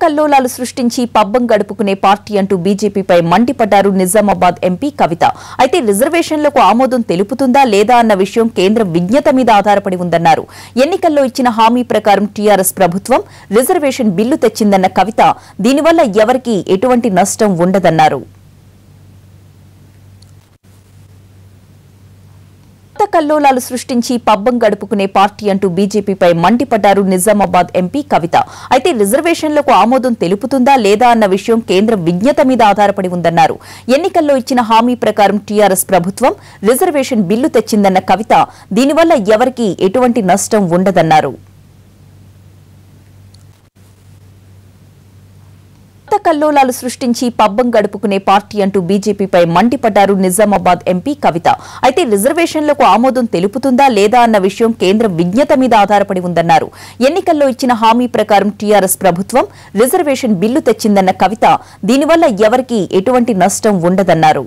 కల్లోలాలు సృష్టించి పబ్బం గడుపుకునే పార్టీ అంటూ బీజేపీపై మండిపడ్డారు నిజామాబాద్ ఎంపీ కవిత. అయితే రిజర్వేషన్లకు ఆమోదం తెలుపుతుందా లేదా అన్న విషయం కేంద్ర విజ్ఞత మీద ఆధారపడి ఉందన్నారు. ఎన్నికల్లో ఇచ్చిన హామీ ప్రకారం టీఆర్ఎస్ ప్రభుత్వం రిజర్వేషన్ బిల్లు తెచ్చిందన్న కవిత దీనివల్ల ఎవరికీ ఎటువంటి నష్టం ఉండదన్నారు. కల్లోలాలు సృష్టించి పబ్బం గడుపుకునే పార్టీ అంటూ బీజేపీపై మండిపడ్డారు నిజామాబాద్ ఎంపీ కవిత. అయితే రిజర్వేషన్లకు ఆమోదం తెలుపుతుందా లేదా అన్న విషయం కేంద్ర విజ్ఞత మీద ఆధారపడి ఉందన్నారు. ఎన్నికల్లో ఇచ్చిన హామీ ప్రకారం టీఆర్ఎస్ ప్రభుత్వం రిజర్వేషన్ బిల్లు తెచ్చిందన్న కవిత దీనివల్ల ఎవరికీ ఎటువంటి నష్టం ఉండదన్నారు. కల్లోలాలు సృష్టించి పబ్బం గడుపుకునే పార్టీ అంటూ బీజేపీపై మండిపడ్డారు నిజామాబాద్ ఎంపీ కవిత. అయితే రిజర్వేషన్లకు ఆమోదం తెలుపుతుందా లేదా అన్న విషయం కేంద్ర విజ్ఞత మీద ఆధారపడి ఉందన్నారు. ఎన్నికల్లో ఇచ్చిన హామీ ప్రకారం టీఆర్ఎస్ ప్రభుత్వం రిజర్వేషన్ బిల్లు తెచ్చిందన్న కవిత దీనివల్ల ఎవరికీ ఎటువంటి నష్టం ఉండదన్నారు.